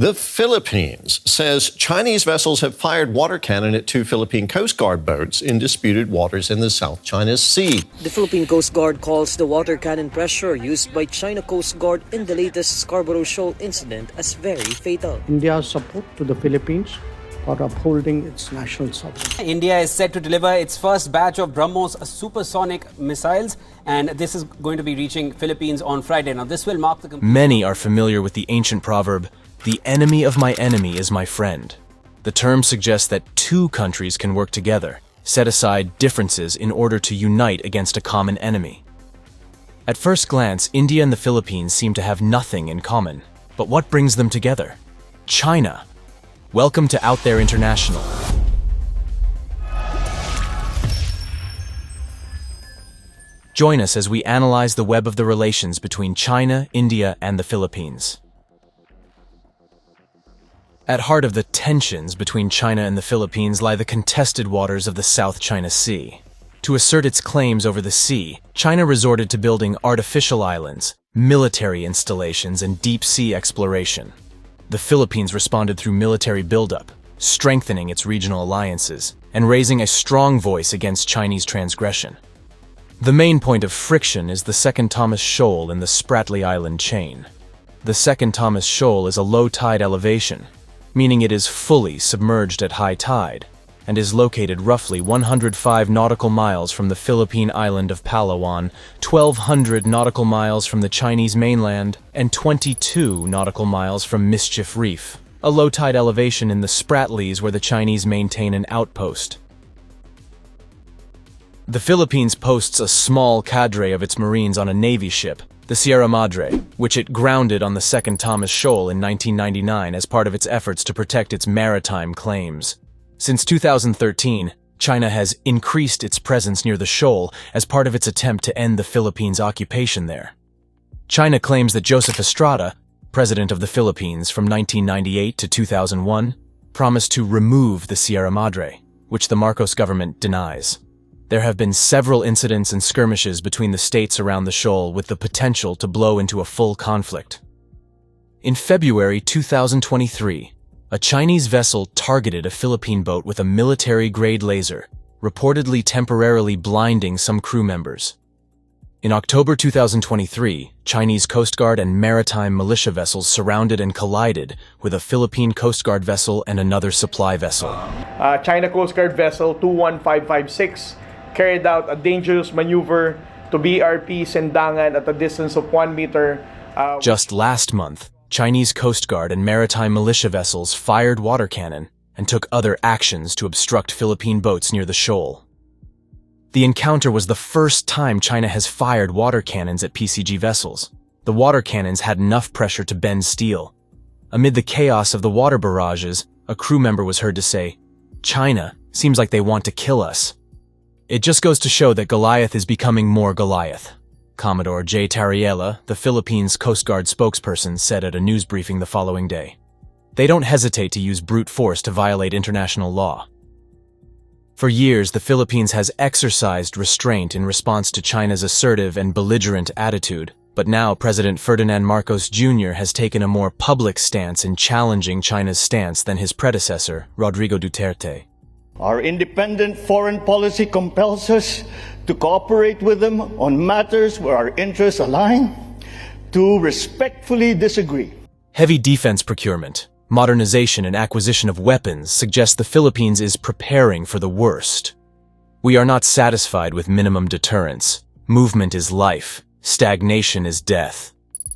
The Philippines says Chinese vessels have fired water cannon at two Philippine Coast Guard boats in disputed waters in the South China Sea. The Philippine Coast Guard calls the water cannon pressure used by China Coast Guard in the latest Scarborough Shoal incident as very fatal. India's support to the Philippines for upholding its national sovereignty. India is set to deliver its first batch of BrahMos supersonic missiles, and this is going to be reaching Philippines on Friday. Now, this will mark the... Many are familiar with the ancient proverb, "The enemy of my enemy is my friend." The term suggests that two countries can work together, set aside differences in order to unite against a common enemy. At first glance, India and the Philippines seem to have nothing in common. But what brings them together? China. Welcome to Out There International. Join us as we analyze the web of the relations between China, India, and the Philippines. At heart of the tensions between China and the Philippines lie the contested waters of the South China Sea. To assert its claims over the sea, China resorted to building artificial islands, military installations, and deep-sea exploration. The Philippines responded through military buildup, strengthening its regional alliances, and raising a strong voice against Chinese transgression. The main point of friction is the Second Thomas Shoal in the Spratly Island chain. The Second Thomas Shoal is a low-tide elevation, meaning it is fully submerged at high tide, and is located roughly 105 nautical miles from the Philippine island of Palawan, 1,200 nautical miles from the Chinese mainland, and 22 nautical miles from Mischief Reef, a low-tide elevation in the Spratlys where the Chinese maintain an outpost. The Philippines posts a small cadre of its Marines on a Navy ship, the Sierra Madre, which it grounded on the Second Thomas Shoal in 1999 as part of its efforts to protect its maritime claims. Since 2013, China has increased its presence near the shoal as part of its attempt to end the Philippines' occupation there. China claims that Joseph Estrada, president of the Philippines from 1998 to 2001, promised to remove the Sierra Madre, which the Marcos government denies. There have been several incidents and skirmishes between the states around the shoal with the potential to blow into a full conflict. In February 2023, a Chinese vessel targeted a Philippine boat with a military-grade laser, reportedly temporarily blinding some crew members. In October 2023, Chinese Coast Guard and maritime militia vessels surrounded and collided with a Philippine Coast Guard vessel and another supply vessel. China Coast Guard vessel 21556 carried out a dangerous maneuver to BRP Sendangan at a distance of 1 meter. Just last month, Chinese Coast Guard and maritime militia vessels fired water cannon and took other actions to obstruct Philippine boats near the shoal. The encounter was the first time China has fired water cannons at PCG vessels. The water cannons had enough pressure to bend steel. Amid the chaos of the water barrages, a crew member was heard to say, "China seems like they want to kill us." It just goes to show that Goliath is becoming more Goliath. Commodore J. Tariela, the Philippines Coast Guard spokesperson, said at a news briefing the following day, "They don't hesitate to use brute force to violate international law." For years, the Philippines has exercised restraint in response to China's assertive and belligerent attitude, but now President Ferdinand Marcos Jr. has taken a more public stance in challenging China's stance than his predecessor, Rodrigo Duterte. Our independent foreign policy compels us to cooperate with them on matters where our interests align, to respectfully disagree. Heavy defense procurement, modernization, and acquisition of weapons suggest the Philippines is preparing for the worst. We are not satisfied with minimum deterrence. Movement is life. Stagnation is death.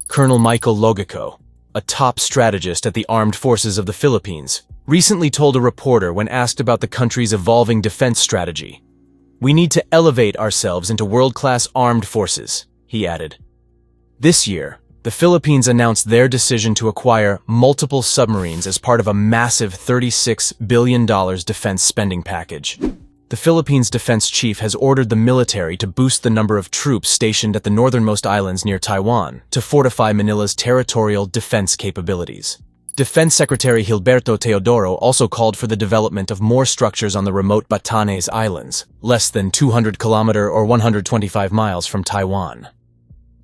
Colonel Michael Logico, a top strategist at the Armed Forces of the Philippines, recently told a reporter when asked about the country's evolving defense strategy, "We need to elevate ourselves into world-class armed forces," he added. This year, the Philippines announced their decision to acquire multiple submarines as part of a massive $36 billion defense spending package. The Philippines defense chief has ordered the military to boost the number of troops stationed at the northernmost islands near Taiwan to fortify Manila's territorial defense capabilities. Defense Secretary Gilberto Teodoro also called for the development of more structures on the remote Batanes Islands, less than 200 kilometers or 125 miles from Taiwan.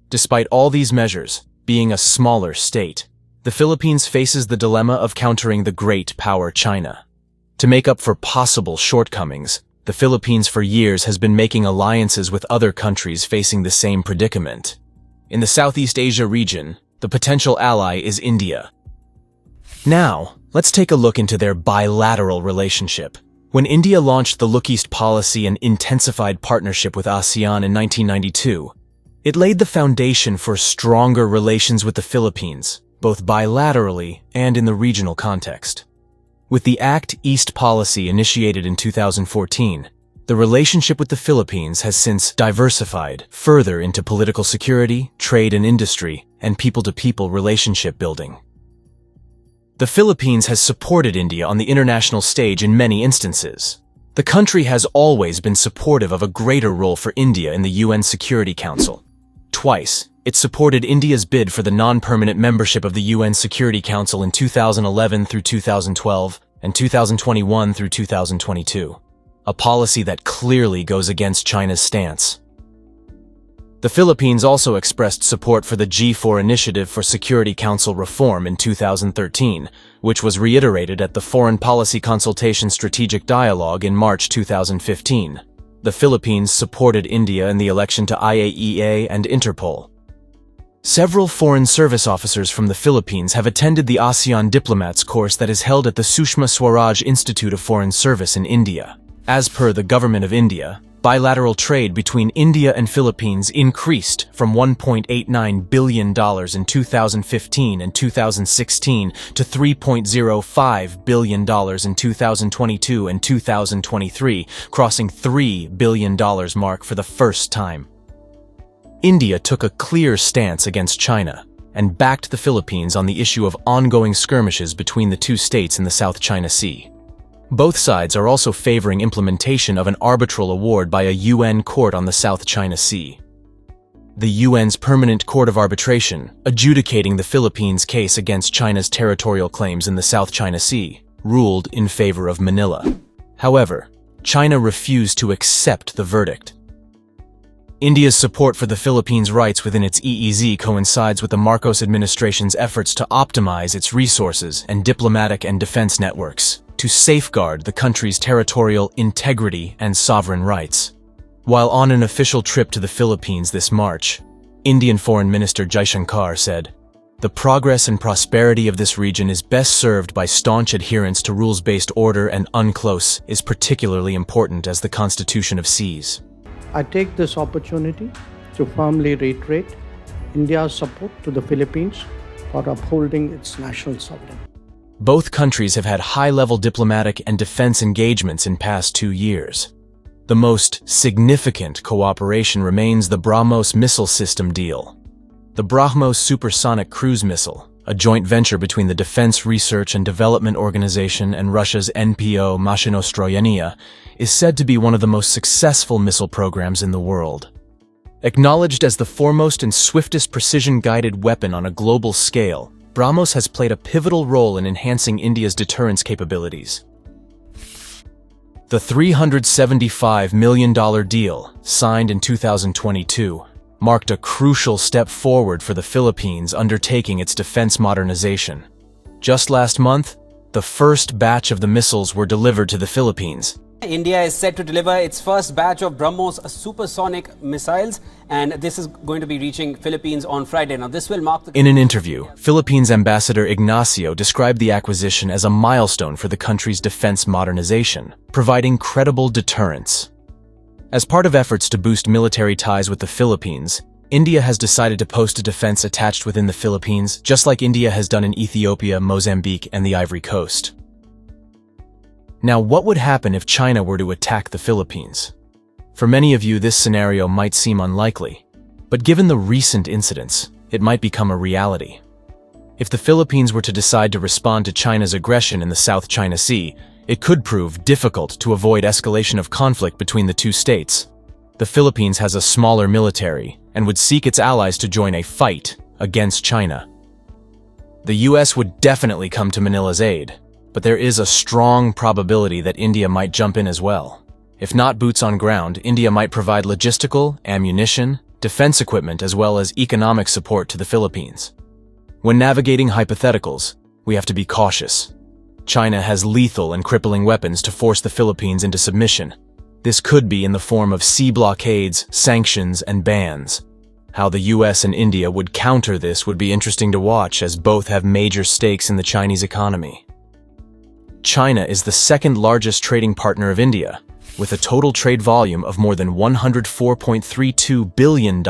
Despite all these measures, being a smaller state, the Philippines faces the dilemma of countering the great power China. To make up for possible shortcomings, the Philippines for years has been making alliances with other countries facing the same predicament. In the Southeast Asia region, the potential ally is India. Now, let's take a look into their bilateral relationship. When India launched the Look East policy and intensified partnership with ASEAN in 1992, it laid the foundation for stronger relations with the Philippines, both bilaterally and in the regional context. With the Act East policy initiated in 2014, the relationship with the Philippines has since diversified further into political security, trade and industry, and people-to-people relationship building. The Philippines has supported India on the international stage in many instances. The country has always been supportive of a greater role for India in the UN Security Council. Twice, it supported India's bid for the non-permanent membership of the UN Security Council in 2011 through 2012 and 2021 through 2022, a policy that clearly goes against China's stance. The Philippines also expressed support for the G4 Initiative for Security Council reform in 2013, which was reiterated at the Foreign Policy Consultation Strategic Dialogue in March 2015. The Philippines supported India in the election to IAEA and Interpol. Several foreign service officers from the Philippines have attended the ASEAN Diplomats course that is held at the Sushma Swaraj Institute of Foreign Service in India. As per the Government of India, bilateral trade between India and Philippines increased from $1.89 billion in 2015 and 2016 to $3.05 billion in 2022 and 2023, crossing $3 billion mark for the first time. India took a clear stance against China and backed the Philippines on the issue of ongoing skirmishes between the two states in the South China Sea. Both sides are also favoring implementation of an arbitral award by a UN court on the South China Sea. The UN's Permanent Court of Arbitration, adjudicating the Philippines' case against China's territorial claims in the South China Sea, ruled in favor of Manila. However, China refused to accept the verdict. India's support for the Philippines' rights within its EEZ coincides with the Marcos administration's efforts to optimize its resources and diplomatic and defense networks to safeguard the country's territorial integrity and sovereign rights. While on an official trip to the Philippines this March, Indian Foreign Minister Jaishankar said, "The progress and prosperity of this region is best served by staunch adherence to rules-based order, and UNCLOS is particularly important as the Constitution of Seas." I take this opportunity to firmly reiterate India's support to the Philippines for upholding its national sovereignty. Both countries have had high-level diplomatic and defense engagements in past 2 years. The most significant cooperation remains the BrahMos missile system deal. The BrahMos supersonic cruise missile, a joint venture between the Defense Research and Development Organization and Russia's NPO Mashinostroyenia, is said to be one of the most successful missile programs in the world. Acknowledged as the foremost and swiftest precision-guided weapon on a global scale, BrahMos has played a pivotal role in enhancing India's deterrence capabilities. The $375 million deal, signed in 2022, marked a crucial step forward for the Philippines undertaking its defense modernization. Just last month, the first batch of the missiles were delivered to the Philippines. India is set to deliver its first batch of BrahMos supersonic missiles, and this is going to be reaching Philippines on Friday. Now, this will mark the... In an interview, Philippines Ambassador Ignacio described the acquisition as a milestone for the country's defense modernization, providing credible deterrence. As part of efforts to boost military ties with the Philippines, India has decided to post a defense attached within the Philippines, just like India has done in Ethiopia, Mozambique, and the Ivory Coast. Now, what would happen if China were to attack the Philippines? For many of you, this scenario might seem unlikely, but given the recent incidents, it might become a reality. If the Philippines were to decide to respond to China's aggression in the South China Sea, it could prove difficult to avoid escalation of conflict between the two states. The Philippines has a smaller military and would seek its allies to join a fight against China. The US would definitely come to Manila's aid, but there is a strong probability that India might jump in as well. If not boots on ground, India might provide logistical, ammunition, defense equipment, as well as economic support to the Philippines. When navigating hypotheticals, we have to be cautious. China has lethal and crippling weapons to force the Philippines into submission. This could be in the form of sea blockades, sanctions, and bans. How the US and India would counter this would be interesting to watch, as both have major stakes in the Chinese economy. China is the second largest trading partner of India, with a total trade volume of more than $104.32 billion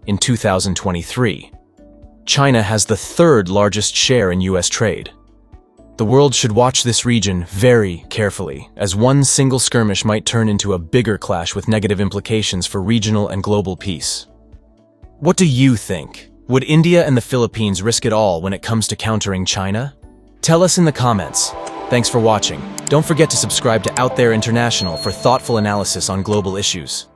in 2023. China has the third largest share in US trade. The world should watch this region very carefully, as one single skirmish might turn into a bigger clash with negative implications for regional and global peace. What do you think? Would India and the Philippines risk it all when it comes to countering China? Tell us in the comments. Thanks for watching. Don't forget to subscribe to Out There International for thoughtful analysis on global issues.